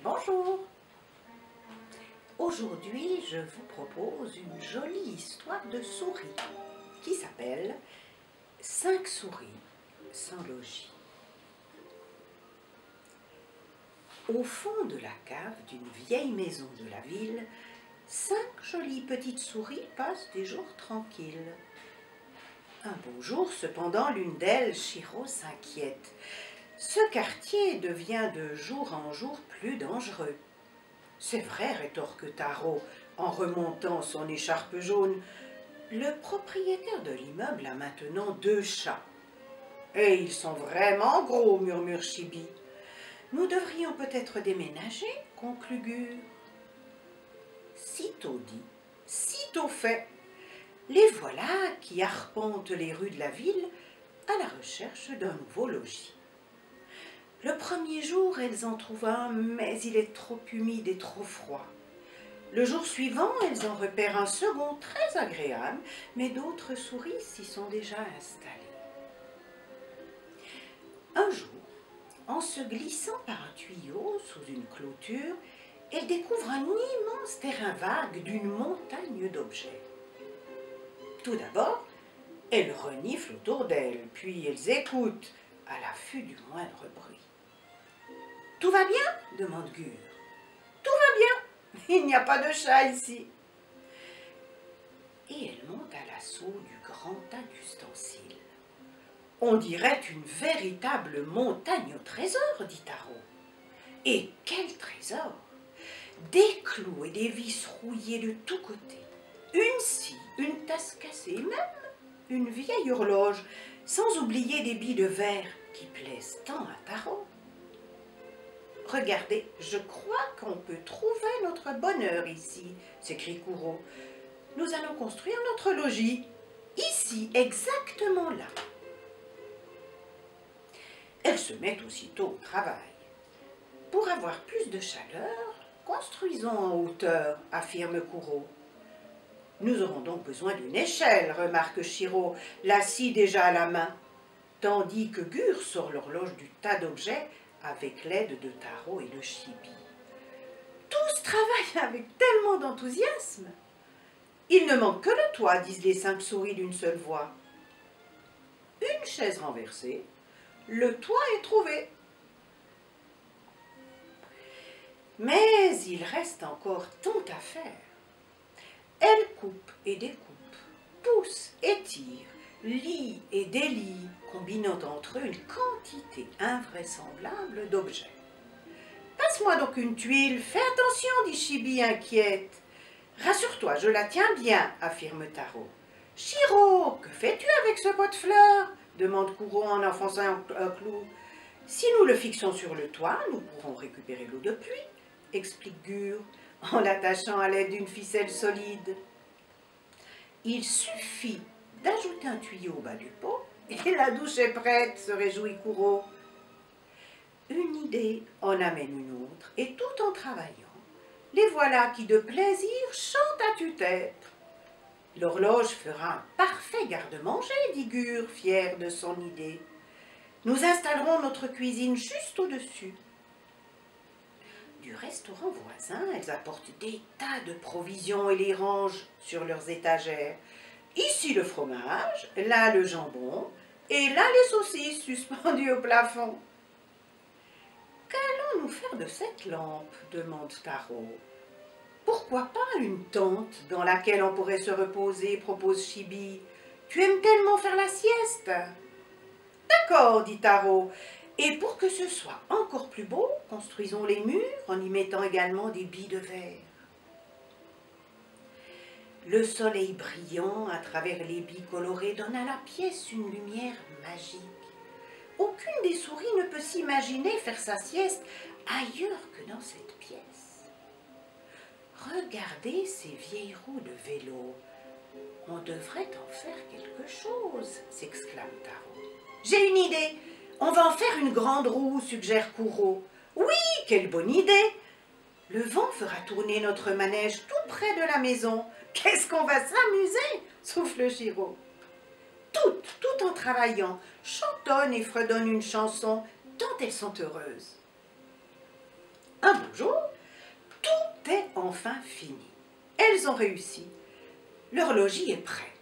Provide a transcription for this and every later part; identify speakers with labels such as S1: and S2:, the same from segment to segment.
S1: Bonjour. Aujourd'hui, je vous propose une jolie histoire de souris qui s'appelle « 5 souris sans logis ». Au fond de la cave d'une vieille maison de la ville, 5 jolies petites souris passent des jours tranquilles. Un beau jour, cependant, l'une d'elles, Chiro, s'inquiète. Ce quartier devient de jour en jour plus dangereux. C'est vrai, rétorque Taro, en remontant son écharpe jaune. Le propriétaire de l'immeuble a maintenant 2 chats. Et ils sont vraiment gros, murmure Chibi. Nous devrions peut-être déménager, conclut Gur. Sitôt dit, sitôt fait. Les voilà qui arpentent les rues de la ville à la recherche d'un nouveau logis. Le premier jour, elles en trouvent un, mais il est trop humide et trop froid. Le jour suivant, elles en repèrent un second très agréable, mais d'autres souris s'y sont déjà installées. Un jour, en se glissant par un tuyau sous une clôture, elles découvrent un immense terrain vague d'une montagne d'objets. Tout d'abord, elles reniflent autour d'elles, puis elles écoutent à l'affût du moindre bruit. « Tout va bien ?» demande Gur. « Tout va bien, il n'y a pas de chat ici. » Et elle monte à l'assaut du grand tas d'ustensiles. « On dirait une véritable montagne au trésor, » dit Taro. « Et quel trésor! Des clous et des vis rouillées de tous côtés, une scie, une tasse cassée, même une vieille horloge, sans oublier des billes de verre qui plaisent tant à Taro. « Regardez, je crois qu'on peut trouver notre bonheur ici, » s'écrie Kuro. « Nous allons construire notre logis, ici, exactement là. » Elle se met aussitôt au travail. « Pour avoir plus de chaleur, construisons en hauteur, » affirme Kuro. « Nous aurons donc besoin d'une échelle, » remarque Chiro, la scie déjà à la main, tandis que Gur sort l'horloge du tas d'objets avec l'aide de Taro et de Chibi. Tous travaillent avec tellement d'enthousiasme. « Il ne manque que le toit, » disent les 5 souris d'une seule voix. Une chaise renversée, le toit est trouvé. Mais il reste encore tant à faire. Elle coupe et découpe, pousse et tire, lie et délie, combinant entre eux une quantité invraisemblable d'objets. « Passe-moi donc une tuile, fais attention, » dit Chibi inquiète. « Rassure-toi, je la tiens bien, » affirme Taro. « Chiro, que fais-tu avec ce pot de fleurs ?» demande Kuro en enfonçant un clou. « Si nous le fixons sur le toit, nous pourrons récupérer l'eau de pluie, » explique Gur, en l'attachant à l'aide d'une ficelle solide. Il suffit d'ajouter un tuyau au bas du pot et la douche est prête, se réjouit Kuro. Une idée en amène une autre et tout en travaillant, les voilà qui de plaisir chantent à tue-tête. L'horloge fera un parfait garde-manger, dit Gur, fier de son idée. Nous installerons notre cuisine juste au-dessus. Du restaurant voisin, elles apportent des tas de provisions et les rangent sur leurs étagères. Ici le fromage, là le jambon, et là les saucisses suspendues au plafond. « Qu'allons-nous faire de cette lampe ?» demande Taro. « Pourquoi pas une tente dans laquelle on pourrait se reposer ?» propose Chibi. « Tu aimes tellement faire la sieste ?»« D'accord, » dit Taro. « Et pour que ce soit encore plus beau, construisons les murs en y mettant également des billes de verre. » Le soleil brillant à travers les billes colorées donne à la pièce une lumière magique. Aucune des souris ne peut s'imaginer faire sa sieste ailleurs que dans cette pièce. Regardez ces vieilles roues de vélo. On devrait en faire quelque chose, s'exclame Taro. J'ai une idée. On va en faire une grande roue, suggère Kuro. Oui, quelle bonne idée. Le vent fera tourner notre manège tout près de la maison. Qu'est-ce qu'on va s'amuser, souffle Chiro. Toutes en travaillant, chantonnent et fredonnent une chanson, tant elles sont heureuses. Un beau jour, tout est enfin fini. Elles ont réussi. Leur logis est prêt.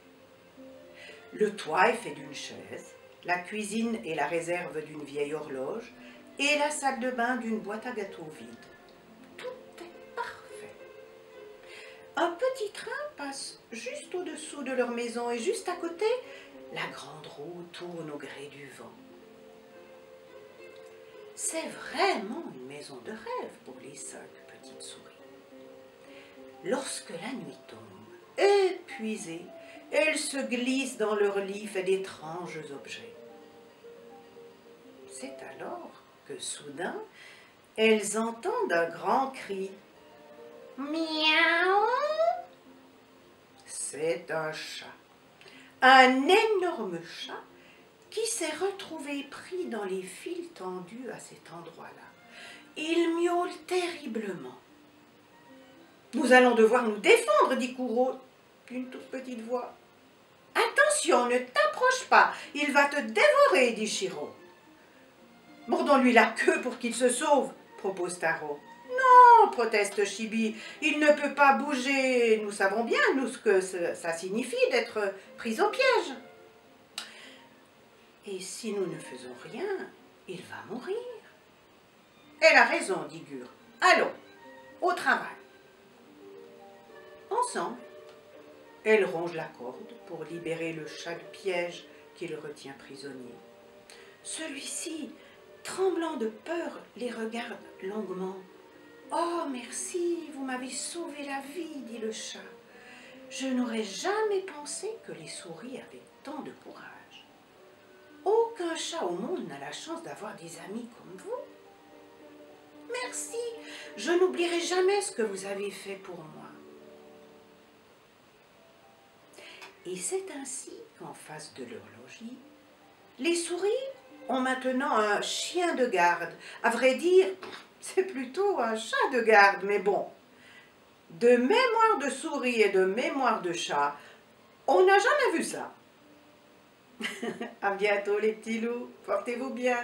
S1: Le toit est fait d'une chaise, la cuisine et la réserve d'une vieille horloge et la salle de bain d'une boîte à gâteaux vide. Tout est parfait. Un petit train passe juste au-dessous de leur maison et juste à côté, la grande roue tourne au gré du vent. C'est vraiment une maison de rêve pour les 5 petites souris. Lorsque la nuit tombe, épuisées, elles se glissent dans leur lit fait d'étranges objets. C'est alors que soudain, elles entendent un grand cri. Miaou! C'est un chat, un énorme chat qui s'est retrouvé pris dans les fils tendus à cet endroit-là. Il miaule terriblement. « Nous allons devoir nous défendre, dit Kourou, d'une toute petite voix. « Attention, ne t'approche pas, il va te dévorer, dit Chiro. « Mordons-lui la queue pour qu'il se sauve, propose Taro. « Non, proteste Chibi, il ne peut pas bouger, nous savons bien, nous, ce que ça signifie d'être pris au piège. Et si nous ne faisons rien, il va mourir. » Elle a raison, dit Gur. « Allons, au travail. » Ensemble, elles rongent la corde pour libérer le chat du piège qui le retient prisonnier. Celui-ci, tremblant de peur, les regarde longuement. « Oh, merci, vous m'avez sauvé la vie, dit le chat. Je n'aurais jamais pensé que les souris avaient tant de courage. Aucun chat au monde n'a la chance d'avoir des amis comme vous. Merci, je n'oublierai jamais ce que vous avez fait pour moi. » Et c'est ainsi qu'en face de leur logis, les souris ont maintenant un chien de garde. À vrai dire, c'est plutôt un chat de garde, mais bon. De mémoire de souris et de mémoire de chat, on n'a jamais vu ça. À bientôt les petits loups, portez-vous bien.